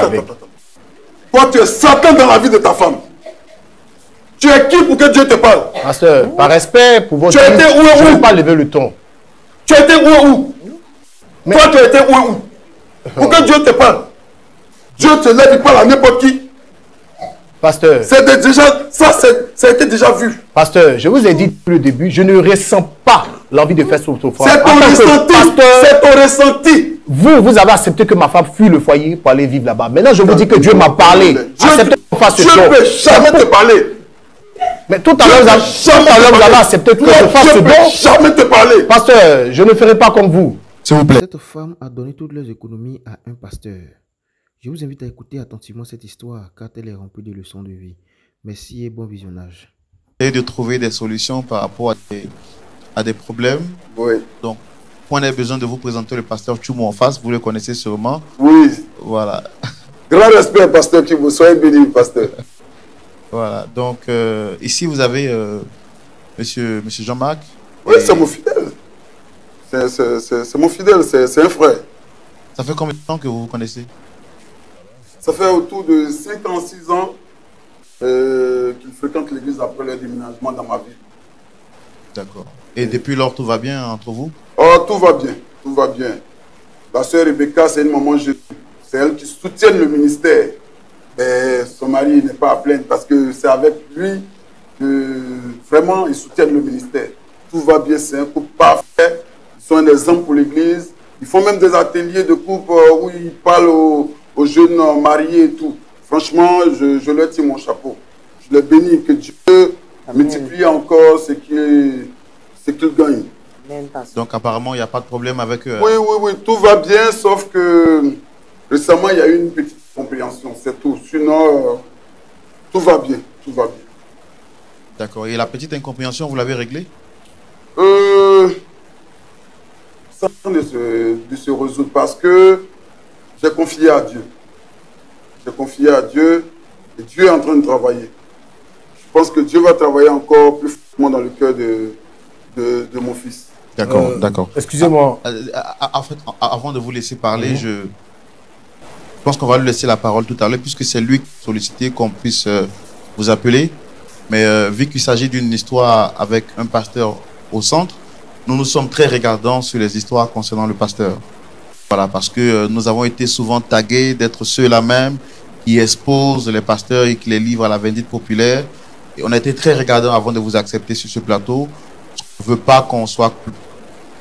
avec. Toi, tu es Satan dans la vie de ta femme. Tu es qui pour que Dieu te parle? Pasteur, par respect pour votre Tu as été où et je ne où? vais pas lever le ton. Tu as été où et où? Mais... Toi, tu as été où et où? Pour que Dieu te parle. Dieu te lève, il parle à n'importe qui. Pasteur. Ça a été déjà vu. Pasteur, je vous ai dit depuis le début, je ne ressens pas l'envie de faire ce souffrance. C'est ton ressenti. C'est ton ressenti. Vous avez accepté que ma femme fuit le foyer pour aller vivre là-bas. Maintenant, je vous dis que Dieu m'a parlé. Acceptez qu'on fasse ce Dieu ne peut jamais te parler. Mais tout à l'heure, vous avez accepté que je fasse ce don. Jamais te parler. Pasteur, je ne ferai pas comme vous. S'il vous plaît. Cette femme a donné toutes leurs économies à un pasteur. Je vous invite à écouter attentivement cette histoire car elle est remplie de leçons de vie. Merci et bon visionnage. Et de trouver des solutions par rapport à des problèmes. Oui. Donc, on a besoin de vous présenter le pasteur Tchoumou en face. Vous le connaissez sûrement. Oui. Voilà. Grand respect, pasteur Tchoumou. Soyez béni, pasteur. Voilà. Donc, ici, vous avez monsieur Jean-Marc. Oui, c'est mon fidèle. C'est mon fidèle. C'est un frère. Ça fait combien de temps que vous vous connaissez? Ça fait autour de 5 ans, 6 ans qu'il fréquente l'église après le déménagement dans ma vie. D'accord. Et depuis lors, tout va bien entre vous? Oh, tout va bien. Tout va bien. La sœur Rebecca, c'est une maman jeune. C'est elle qui soutient le ministère. Et son mari n'est pas à plaindre parce que c'est avec lui que vraiment ils soutiennent le ministère. Tout va bien, c'est un couple parfait. Ils sont un exemple pour l'église. Ils font même des ateliers de couple où ils parlent aux jeunes mariés et tout. Franchement, je leur tire mon chapeau. Je les bénis, que Dieu multiplie encore ce qu'il gagne. Donc apparemment, il n'y a pas de problème avec eux. Oui, tout va bien, sauf que récemment, il y a eu une petite compréhension, c'est tout. Sinon, tout va bien, tout va bien. D'accord. Et la petite incompréhension, vous l'avez réglée? Ça de se résoudre parce que j'ai confié à Dieu. J'ai confié à Dieu et Dieu est en train de travailler. Je pense que Dieu va travailler encore plus fortement dans le cœur de mon fils. D'accord, d'accord. Excusez-moi. En fait, avant de vous laisser parler, je pense qu'on va lui laisser la parole tout à l'heure puisque c'est lui qui a sollicité qu'on puisse vous appeler. Mais vu qu'il s'agit d'une histoire avec un pasteur au centre, nous sommes très regardants sur les histoires concernant le pasteur. Voilà, parce que nous avons été souvent tagués d'être ceux-là même qui exposent les pasteurs et qui les livrent à la vindicte populaire. Et on a été très regardants avant de vous accepter sur ce plateau. Je ne veux pas qu'on soit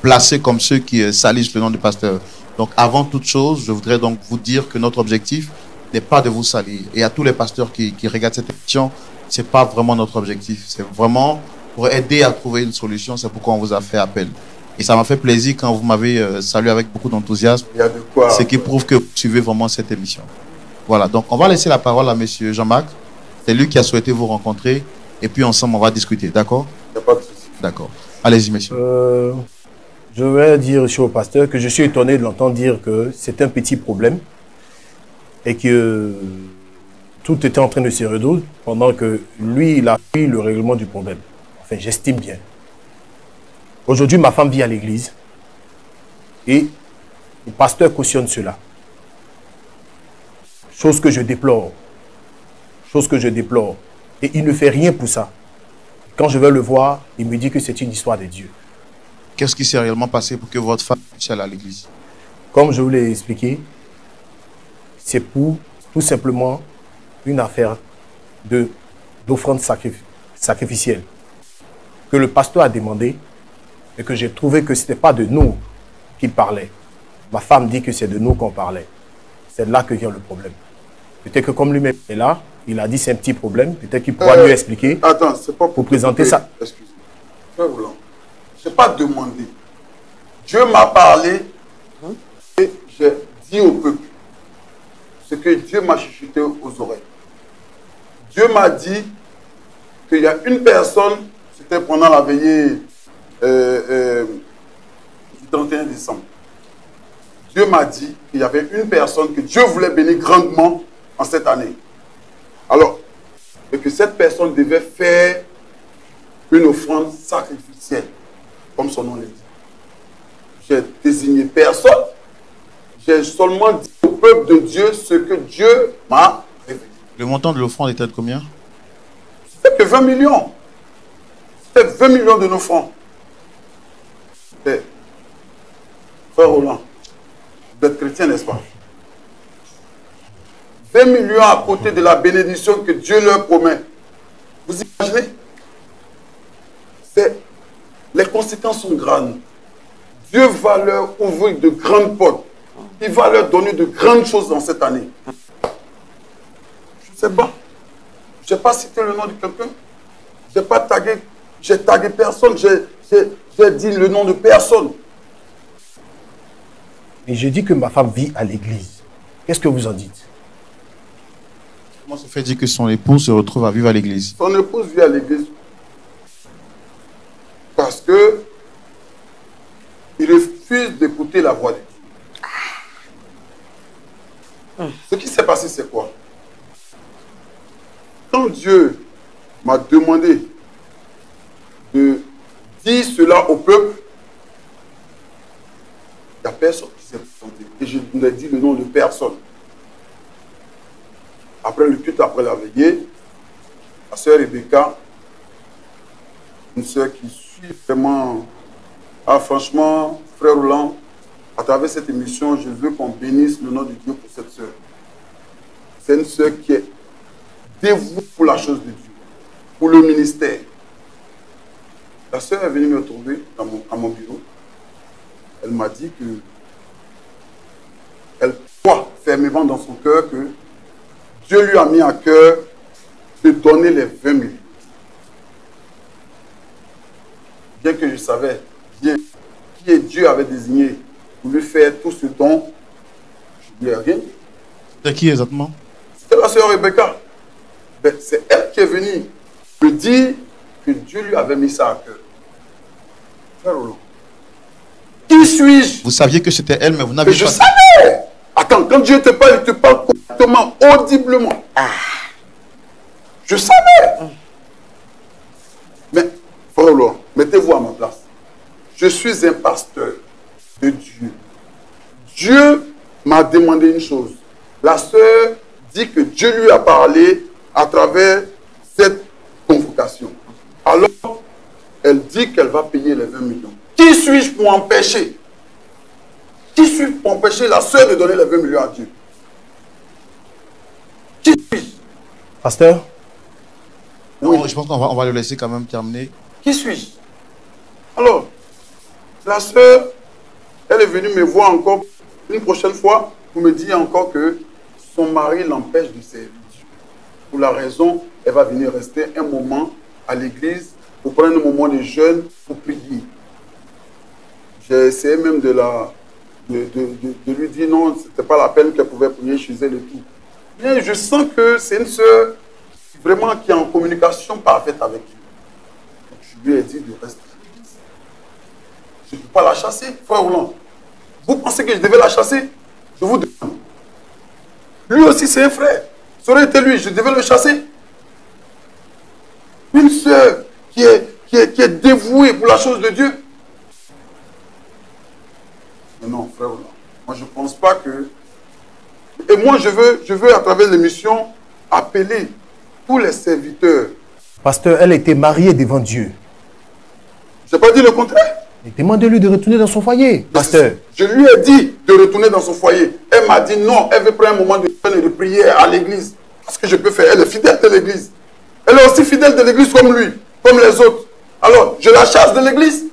placés comme ceux qui salissent le nom du pasteur. Donc, avant toute chose, je voudrais donc vous dire que notre objectif n'est pas de vous salir. Et à tous les pasteurs qui regardent cette émission, ce n'est pas vraiment notre objectif. C'est vraiment pour aider à trouver une solution. C'est pourquoi on vous a fait appel. Et ça m'a fait plaisir quand vous m'avez salué avec beaucoup d'enthousiasme. Il y a de quoi. Ce qui prouve que vous suivez vraiment cette émission. Voilà, donc on va laisser la parole à monsieur Jean-Marc. C'est lui qui a souhaité vous rencontrer. Et puis ensemble, on va discuter. D'accord? Il n'y a pas de souci. D'accord. Allez-y, monsieur. Je vais dire ici au pasteur que je suis étonné de l'entendre dire que c'est un petit problème et que tout était en train de se résoudre pendant que lui, il a pris le règlement du problème. Enfin, j'estime bien. Aujourd'hui, ma femme vit à l'église et le pasteur cautionne cela. Chose que je déplore. Chose que je déplore. Et il ne fait rien pour ça. Quand je vais le voir, il me dit que c'est une histoire de Dieu. Qu'est-ce qui s'est réellement passé pour que votre femme puisse aller à l'église? Comme je vous l'ai expliqué, c'est pour tout simplement une affaire d'offrande sacrificielle que le pasteur a demandé et que j'ai trouvé que ce n'était pas de nous qu'il parlait. Ma femme dit que c'est de nous qu'on parlait. C'est là que vient le problème. Peut-être que comme lui-même est là, il a dit c'est un petit problème, peut-être qu'il pourra mieux expliquer. Attends, c'est pas pour présenter ça. Excusez-moi. Je n'ai pas demandé. Dieu m'a parlé et j'ai dit au peuple ce que Dieu m'a chuchoté aux oreilles. Dieu m'a dit qu'il y a une personne, c'était pendant la veillée du 31 décembre. Dieu m'a dit qu'il y avait une personne que Dieu voulait bénir grandement en cette année. Alors, et que cette personne devait faire une offrande sacrificielle, comme son nom le dit. J'ai désigné personne. J'ai seulement dit au peuple de Dieu ce que Dieu m'a révélé. Le montant de l'offrande était de combien? C'était que 20 millions. C'était 20 millions de nos francs. Frère Roland, vous êtes chrétien, n'est-ce pas? 20 millions à côté de la bénédiction que Dieu leur promet. Vous imaginez? Les conséquences sont grandes. Dieu va leur ouvrir de grandes portes. Il va leur donner de grandes choses dans cette année. Je ne sais pas. Je n'ai pas cité le nom de quelqu'un. Je n'ai pas tagué. J'ai tagué personne. J'ai dit le nom de personne. Et je dis que ma femme vit à l'église. Qu'est-ce que vous en dites? Comment se fait-il que son époux se retrouve à vivre à l'église? Son épouse vit à l'église. Parce que il refuse d'écouter la voix de Dieu. Ce qui s'est passé, c'est quoi? Quand Dieu m'a demandé de dire cela au peuple, il n'y a personne qui s'est présenté. Et je ne dit le nom de personne. Après le culte, après la veillée, la sœur Rebecca, une sœur qui suit vraiment, franchement, frère Roland, à travers cette émission, je veux qu'on bénisse le nom de Dieu pour cette sœur. C'est une sœur qui est dévouée pour la chose de Dieu, pour le ministère. La sœur est venue me trouver à mon bureau. Elle m'a dit que elle croit fermement dans son cœur que Dieu lui a mis à cœur de donner les 20 millions. Bien que je savais bien qui Dieu avait désigné pour lui faire tout ce don, je ne lui ai rien dit. C'était qui exactement? C'était la sœur Rebecca. Ben, c'est elle qui est venue me dire que Dieu lui avait mis ça à cœur. Frère Roland, qui suis-je? Vous saviez que c'était elle, mais vous n'avez pas... Je savais. Attends, quand Dieu te parle, il te parle correctement, audiblement. Je savais. Mais, frère Roland, mettez-vous à ma place. Je suis un pasteur de Dieu. Dieu m'a demandé une chose. La sœur dit que Dieu lui a parlé à travers cette convocation. Alors, elle dit qu'elle va payer les 20 millions. Qui suis-je pour empêcher? Qui suis-je pour empêcher la sœur de donner les 20 millions à Dieu? Qui suis-je? Pasteur? Oui. Je pense qu'on va le laisser quand même terminer. Qui suis-je? Alors, la sœur, elle est venue me voir encore une prochaine fois pour me dire encore que son mari l'empêche de servir Dieu. Pour la raison, elle va venir rester un moment à l'église pour prendre un moment de jeûne pour prier. J'ai essayé même de lui dire non, ce n'était pas la peine qu'elle pouvait prier chez elle et tout. Mais je sens que c'est une sœur vraiment qui est en communication parfaite avec Dieu. Donc je lui ai dit de rester à l'église. Je ne peux pas la chasser, frère Roland. Vous pensez que je devais la chasser? Je vous demande. Lui aussi, c'est un frère. Ça aurait été lui, je devais le chasser. Une sœur qui est dévouée pour la chose de Dieu. Mais non, frère Roland. Moi, je ne pense pas que... Et moi, je veux à travers l'émission, appeler tous les serviteurs. Pasteur, elle était mariée devant Dieu. Je n'ai pas dit le contraire. Et demandez-lui de retourner dans son foyer, pasteur. Je lui ai dit de retourner dans son foyer. Elle m'a dit non, elle veut prendre un moment de jeûne et de prière à l'église. Parce que je peux faire, elle est fidèle de l'église. Elle est aussi fidèle de l'église comme lui, comme les autres. Alors, je la chasse de l'église.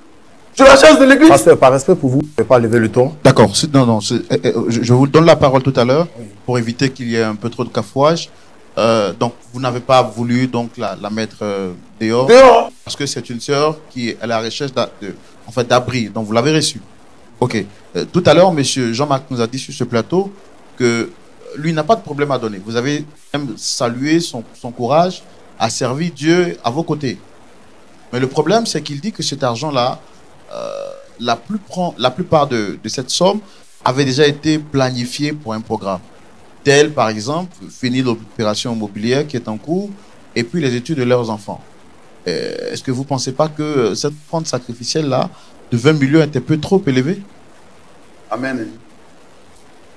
Je la chasse de l'église. Pasteur, par respect pour vous, vous ne pouvez pas lever le ton. D'accord. Non, je vous donne la parole tout à l'heure pour éviter qu'il y ait un peu trop de cafouage. Donc, vous n'avez pas voulu donc la mettre dehors. Dehors. Parce que c'est une sœur qui est à la recherche d'abri. Donc, vous l'avez reçue. Ok. Tout à l'heure, monsieur Jean-Marc nous a dit sur ce plateau que lui n'a pas de problème à donner. Vous avez même salué son courage à servir Dieu à vos côtés. Mais le problème, c'est qu'il dit que cet argent-là, la plupart de cette somme avait déjà été planifiée pour un programme. Tel, par exemple, finir l'opération immobilière qui est en cours et puis les études de leurs enfants. Est-ce que vous ne pensez pas que cette offrande sacrificielle-là de 20 millions était peu trop élevée? Amen.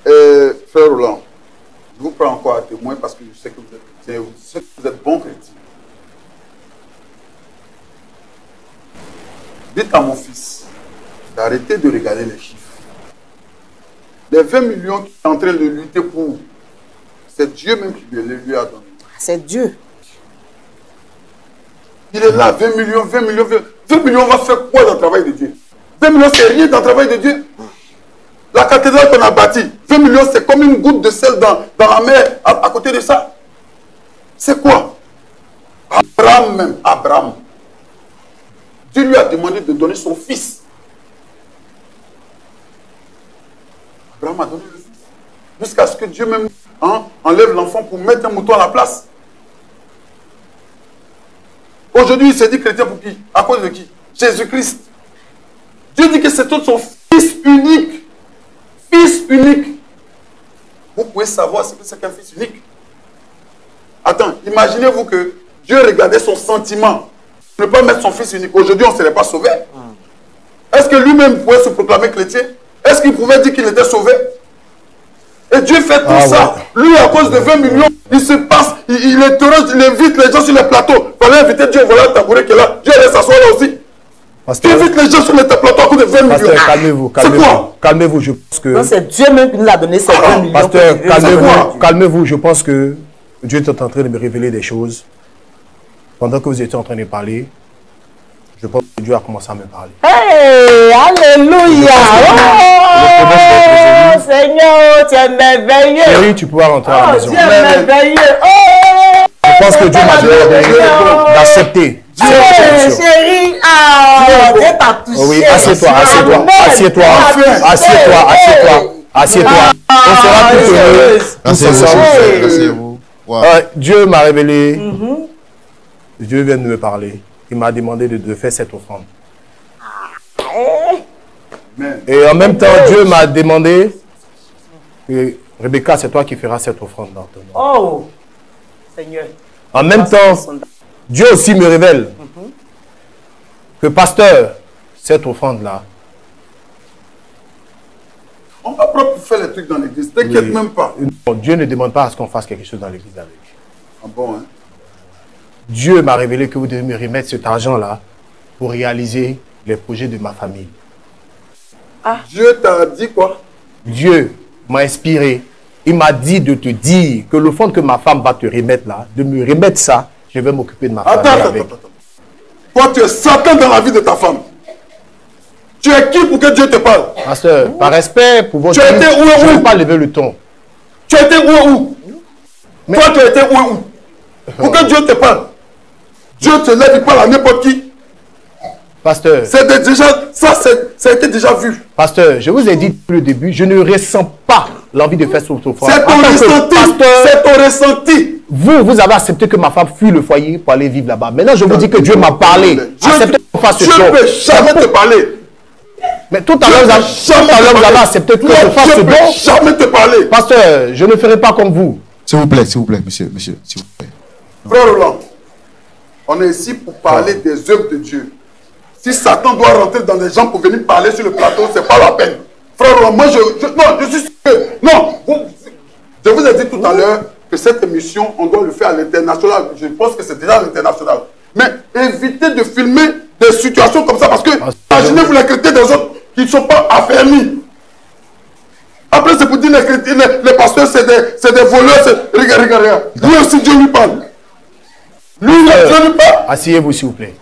Frère Roland, je vous prends encore à témoin parce que je sais que vous êtes chrétien, je sais que vous êtes bon chrétien. Dites à mon fils d'arrêter de regarder les chiffres. Les 20 millions qu'il est en train de lutter pour, c'est Dieu même qui lui a donné. C'est Dieu. Il est là, 20 millions, 20 millions, 20 millions, on va faire quoi dans le travail de Dieu? 20 millions, c'est rien dans le travail de Dieu. La cathédrale qu'on a bâtie, 20 millions, c'est comme une goutte de sel dans la mer à côté de ça. C'est quoi? Abraham même, Abraham. Dieu lui a demandé de donner son fils. Abraham a donné le fils. Jusqu'à ce que Dieu même enlève l'enfant pour mettre un mouton à la place. Aujourd'hui, il s'est dit chrétien pour qui? À cause de qui? Jésus-Christ. Dieu dit que c'est tout son fils unique. Fils unique. Vous pouvez savoir ce que c'est qu'un fils unique. Attends, imaginez-vous que Dieu regardait son sentiment. Ne pas mettre son fils unique. Aujourd'hui, on ne serait pas sauvé. Est-ce que lui-même pouvait se proclamer chrétien? Est-ce qu'il pouvait dire qu'il était sauvé? Et Dieu fait tout ça. Ouais. Lui, à cause de 20 millions, il se passe, il interroge, il invite les gens sur les plateaux. Il fallait inviter Dieu, voilà le tabouret qui est là. Dieu allait s'asseoir là aussi. Tu invites les gens sur les plateaux à cause de 20 millions. Calmez-vous, calmez-vous, je pense que... Non, c'est Dieu même qui nous a donné ces 20 millions. Pasteur, calmez-vous, je pense que Dieu est en train de me révéler des choses. Pendant que vous étiez en train de parler, je pense que Dieu a commencé à me parler. Hey, alléluia! Oh, Seigneur, tu es merveilleux. Chérie, tu pourras rentrer à la maison. Dieu est merveilleux. Oh, je pense que Dieu m'a demandé d'accepter. Chérie, Dieu t'a touché. Oui, assieds-toi. On sera tous heureux. Asseyez-vous. Dieu m'a révélé. Dieu vient de me parler. Il m'a demandé de faire cette offrande. Et en même temps, Dieu m'a demandé que Rebecca, c'est toi qui feras cette offrande dans ton nom. Oh, Seigneur. En même temps, Dieu aussi me révèle que pasteur, cette offrande-là. On va propre faire les trucs dans l'église. T'inquiète même pas. Non, Dieu ne demande pas à ce qu'on fasse quelque chose dans l'église avec. Ah bon, hein? Dieu m'a révélé que vous devez me remettre cet argent-là pour réaliser les projets de ma famille. Ah. Dieu t'a dit quoi? Dieu m'a inspiré. Il m'a dit de te dire que le fonds que ma femme va te remettre là, de me remettre ça, je vais m'occuper de ma famille avec. Attends. Toi, tu es Satan dans la vie de ta femme. Tu es qui pour que Dieu te parle? Pasteur, par respect pour votre Dieu, je ne vais pas lever le ton. Tu étais où? Mais... Toi, tu étais où? Pour que Dieu te parle. Dieu te lève, il parle à n'importe qui. Pasteur. Ça a été déjà vu. Pasteur, je vous ai dit depuis le début, je ne ressens pas l'envie de faire cette offrande. C'est ton ressenti. C'est ton ressenti. Vous avez accepté que ma femme fuit le foyer pour aller vivre là-bas. Maintenant, je vous dis que Dieu m'a parlé. Acceptez qu'on fasse ce Dieu ne peut jamais te parler. Mais tout à l'heure, vous avez accepté que je fasse ce don. Dieu ne peut jamais te parler. Pasteur, je ne ferai pas comme vous. S'il vous plaît, monsieur, s'il vous plaît. Frère Roland, on est ici pour parler des œuvres de Dieu. Si Satan doit rentrer dans les gens pour venir parler sur le plateau, ce n'est pas la peine. Frère Roland, moi je suis sûr. Non, je vous ai dit tout à l'heure que cette émission, on doit le faire à l'international. Je pense que c'est déjà à l'international. Mais évitez de filmer des situations comme ça parce que imaginez-vous les chrétiens des autres qui ne sont pas affermis. Après, c'est pour dire les pasteurs, c'est des voleurs. Regarde. Lui aussi, Dieu lui parle. Lui, Dieu lui parle. Asseyez-vous, s'il vous plaît.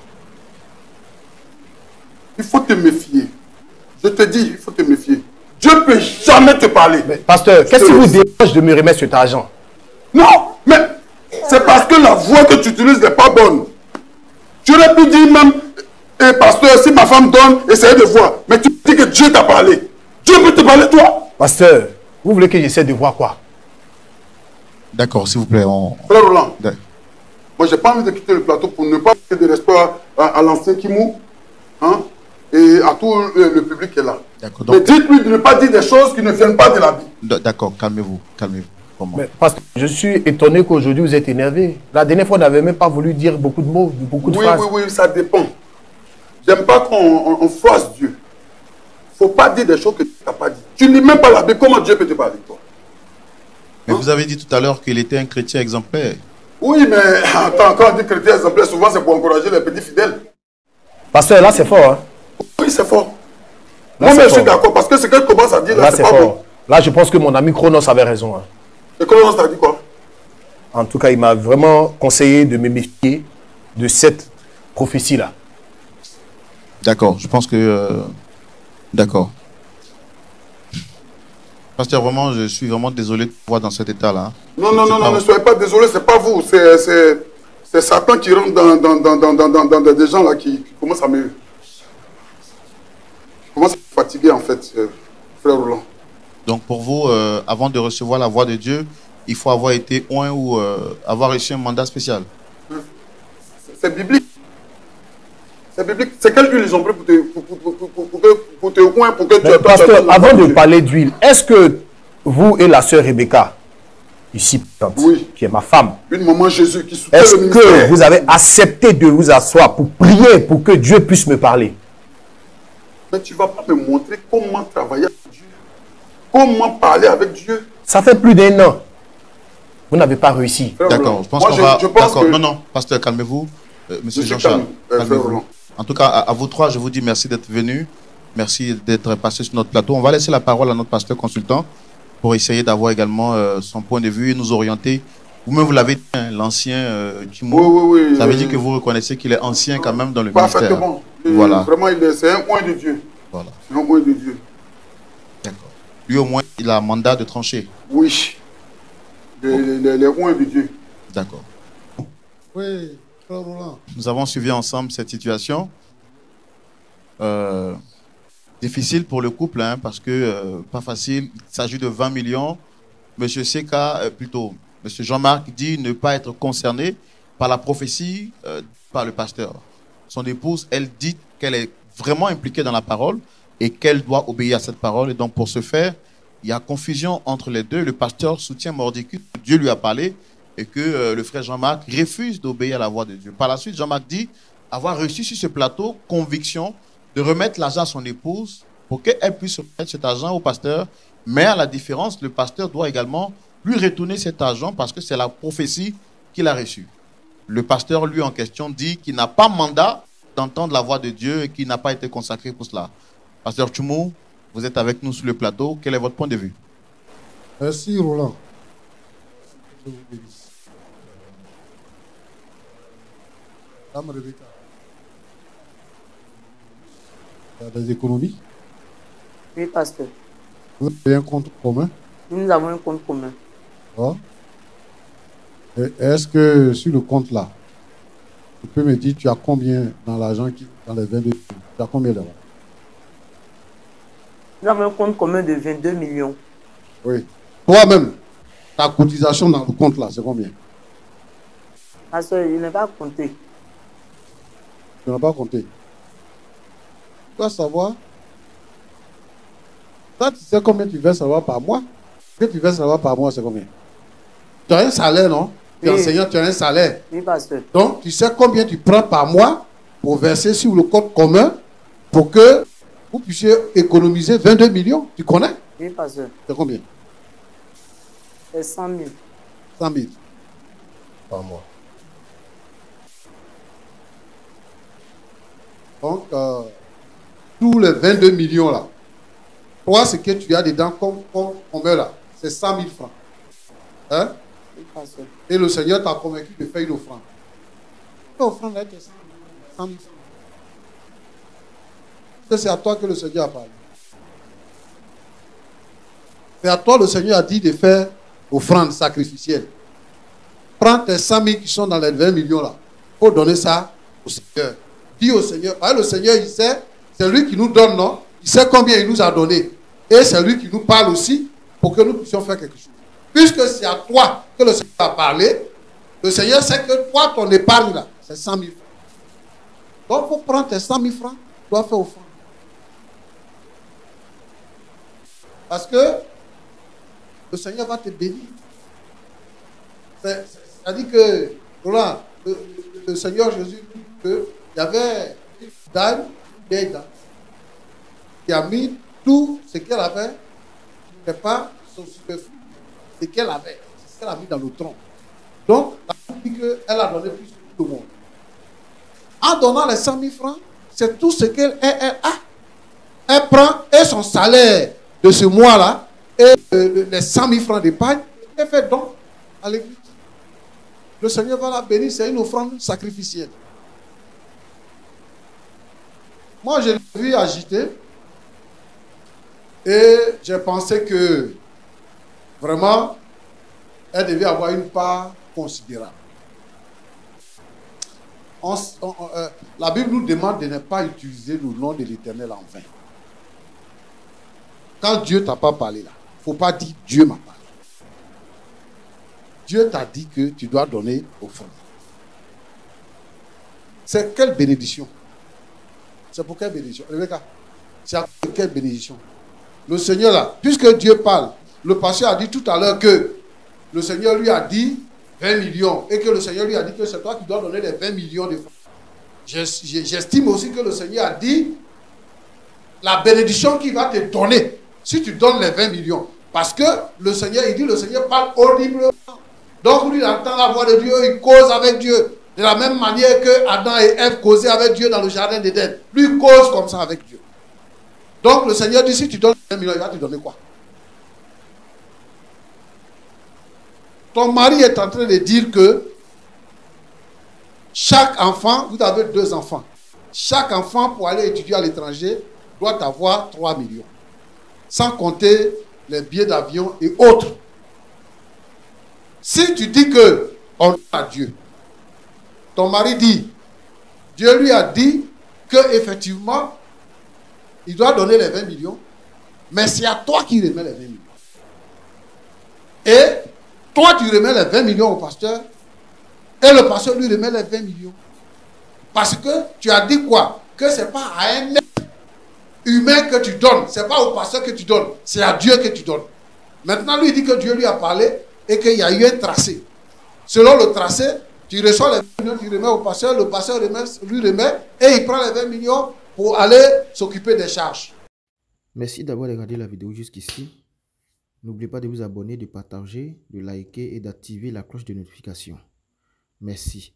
Il faut te méfier. Je te dis, il faut te méfier. Dieu ne peut jamais te parler. Mais, pasteur, qu'est-ce qui vous dérange de me remettre cet argent? Non, mais c'est parce que la voix que tu utilises n'est pas bonne. Tu aurais pu dire même, pasteur, si ma femme donne, essayez de voir. Mais tu dis que Dieu t'a parlé. Dieu peut te parler, toi. Pasteur, vous voulez que j'essaie de voir quoi? D'accord, s'il vous plaît. Frère Roland, moi, j'ai pas envie de quitter le plateau pour ne pas faire de l'espoir à l'ancien Kimou. Hein? Et à tout le public qui est là. Mais dites-lui de ne pas dire des choses qui ne viennent pas de la Bible. D'accord, calmez-vous. Mais, pasteur, je suis étonné qu'aujourd'hui vous êtes énervé. La dernière fois, on n'avait même pas voulu dire beaucoup de mots, beaucoup de phrases. Oui, ça dépend. J'aime pas qu'on froisse Dieu. Il faut pas dire des choses que tu n'as pas dit. Tu ne lis même pas la Bible. Comment Dieu peut te parler, toi? Mais vous avez dit tout à l'heure qu'il était un chrétien exemplaire. Oui, mais attends, quand on dit chrétien exemplaire, souvent c'est pour encourager les petits fidèles. Pasteur, là c'est fort. Hein? Oui, c'est fort. Là, Moi-même, je suis fort. d'accord, parce que ce qu'elle commence à dire là, Là c'est c'est pas fort. bon. Là je pense que mon ami Chronos avait raison. Hein. Et Chronos t'a dit quoi? En tout cas, il m'a vraiment conseillé de me méfier de cette prophétie-là. D'accord, je pense que... D'accord. Pasteur, vraiment, je suis vraiment désolé de vous voir dans cet état-là. Non, non, non, non, ne soyez pas désolé, c'est pas vous. C'est Satan qui rentre dans des gens là qui commencent à me fatiguer en fait, frère Roland. Donc pour vous, avant de recevoir la voix de Dieu, il faut avoir été oint ou avoir reçu un mandat spécial. C'est biblique. C'est biblique. C'est quelle huile ils ont pris pour te oint, pour que tu... Pasteur, avant de parler d'huile, est-ce que vous et la sœur Rebecca, ici présente, Oui. qui est ma femme, Une maman Jésus qui soutient est-ce le que ministère. vous avez accepté de vous asseoir pour prier pour que Dieu puisse me parler? Mais tu ne vas pas me montrer comment travailler avec Dieu. Comment parler avec Dieu. Ça fait plus d'1 an. Vous n'avez pas réussi. Frère D'accord, Roland, je pense moi, qu'on va... je pense D'accord, que... non, non, pasteur, calmez-vous. Monsieur Je suis Jean-Charles, calme, frère calmez-vous. Roland. En tout cas, à vous trois, je vous dis merci d'être venus. Merci d'être passé sur notre plateau. On va laisser la parole à notre pasteur consultant pour essayer d'avoir également son point de vue et nous orienter. Vous-même, vous l'avez dit, hein, l'ancien Timo. Oui, oui, oui. Ça veut dire que vous reconnaissez qu'il est ancien quand même dans le ministère. Parfaitement. Voilà. Vraiment, c'est un oint de Dieu. Voilà. C'est un oint de Dieu. D'accord. Lui, au moins, il a un mandat de trancher. Oui. Les oints de Dieu. D'accord. Oui, frère Roland. Nous avons suivi ensemble cette situation. Difficile pour le couple, hein, parce que pas facile. Il s'agit de 20 millions. Monsieur Seka, plutôt, Monsieur Jean-Marc dit ne pas être concerné par la prophétie par le pasteur. Son épouse, elle dit qu'elle est vraiment impliquée dans la parole et qu'elle doit obéir à cette parole. Et donc, pour ce faire, il y a confusion entre les deux. Le pasteur soutient Mordicus, Dieu lui a parlé, et que le frère Jean-Marc refuse d'obéir à la voix de Dieu. Par la suite, Jean-Marc dit avoir reçu sur ce plateau conviction de remettre l'argent à son épouse pour qu'elle puisse remettre cet argent au pasteur. Mais à la différence, le pasteur doit également lui retourner cet argent parce que c'est la prophétie qu'il a reçue. Le pasteur, lui, en question, dit qu'il n'a pas mandat d'entendre la voix de Dieu et qu'il n'a pas été consacré pour cela. Pasteur Tchoumou, vous êtes avec nous sur le plateau. Quel est votre point de vue? Merci, Roland. Je vous bénisse. Dame Rebecca. Il y a des économies. Oui, pasteur. Vous avez un compte commun. Nous avons un compte commun. Ah. Et est-ce que sur le compte là, tu peux me dire tu as combien dans l'argent dans les 22 millions? Tu as combien là-bas? Nous avons un compte commun de 22 millions. Oui. Toi-même, ta cotisation dans le compte là, c'est combien? Pasteur, il n'est pas compté. Tu n'as pas compté. Tu dois savoir. Toi, tu sais combien tu verses là-bas par mois? Ce que tu verses là-bas par mois, c'est combien? Tu as un salaire, non? Tu es Oui. enseignant, tu as un salaire. Oui, pasteur. Donc, tu sais combien tu prends par mois pour verser sur le compte commun pour que vous puissiez économiser 22 millions. Tu connais? Oui, pasteur. C'est combien? C'est 100 000. 100 000. Par mois. Donc, tous les 22 millions là, toi, ce que tu as dedans comme commun là, c'est 100 000 francs. Hein? Oui, pasteur. Et le Seigneur t'a convaincu de faire une offrande. L'offrande là, c'est 100 000 francs. C'est à toi que le Seigneur a parlé. C'est à toi le Seigneur a dit de faire offrande sacrificielle. Prends tes 100 000 qui sont dans les 20 millions là. Il faut donner ça au Seigneur. Dis au Seigneur. Parce que le Seigneur, il sait, c'est lui qui nous donne, non? Il sait combien il nous a donné. Et c'est lui qui nous parle aussi pour que nous puissions faire quelque chose. Puisque c'est à toi que le Seigneur a parlé, le Seigneur sait que toi, ton épargne là, c'est 100 000 francs. Donc, il faut prendre tes 100 000 francs, tu dois faire offrande. Parce que le Seigneur va te bénir. C'est-à-dire que, Roland, le Seigneur Jésus dit qu'il y avait une dame, qui a mis tout ce qu'elle avait n'était pas son superflu. Ce qu'elle avait, c'est ce qu'elle a mis dans le tronc. Donc, la Bible dit qu'elle a donné plus que tout le monde. En donnant les 100 000 francs, c'est tout ce qu'elle a. Elle prend et son salaire de ce mois-là et les 100 000 francs d'épargne, elle fait don à l'église. Le Seigneur va la bénir, c'est une offrande sacrificielle. Moi, je l'ai vu agiter et j'ai pensé que vraiment, elle devait avoir une part considérable. La Bible nous demande de ne pas utiliser le nom de l'Éternel en vain. Quand Dieu ne t'a pas parlé là, il ne faut pas dire Dieu m'a parlé. Dieu t'a dit que tu dois donner au fond. C'est quelle bénédiction? C'est pour quelle bénédiction? Rebecca, c'est pour quelle bénédiction? Le Seigneur là, puisque Dieu parle, le pasteur a dit tout à l'heure que le Seigneur lui a dit 20 millions et que le Seigneur lui a dit que c'est toi qui dois donner les 20 millions de francs. J'estime aussi que le Seigneur a dit la bénédiction qu'il va te donner si tu donnes les 20 millions. Parce que le Seigneur, il dit, le Seigneur parle audiblement. Donc lui, il entend la voix de Dieu, il cause avec Dieu. De la même manière que Adam et Ève causaient avec Dieu dans le jardin d'Éden. Lui, il cause comme ça avec Dieu. Donc le Seigneur dit, si tu donnes 20 millions, il va te donner quoi? Ton mari est en train de dire que chaque enfant, vous avez 2 enfants. Chaque enfant, pour aller étudier à l'étranger, doit avoir 3 millions. Sans compter les billets d'avion et autres. Si tu dis que on a Dieu, ton mari dit, Dieu lui a dit qu'effectivement, il doit donner les 20 millions, mais c'est à toi qui remets les 20 millions. Et toi, tu remets les 20 millions au pasteur, et le pasteur lui remet les 20 millions. Parce que tu as dit quoi? Que ce n'est pas à un être humain que tu donnes, ce n'est pas au pasteur que tu donnes, c'est à Dieu que tu donnes. Maintenant, lui dit que Dieu lui a parlé et qu'il y a eu un tracé. Selon le tracé, tu reçois les 20 millions, tu remets au pasteur, le pasteur lui remet et il prend les 20 millions pour aller s'occuper des charges. Merci d'avoir regardé la vidéo jusqu'ici. N'oubliez pas de vous abonner, de partager, de liker et d'activer la cloche de notification. Merci.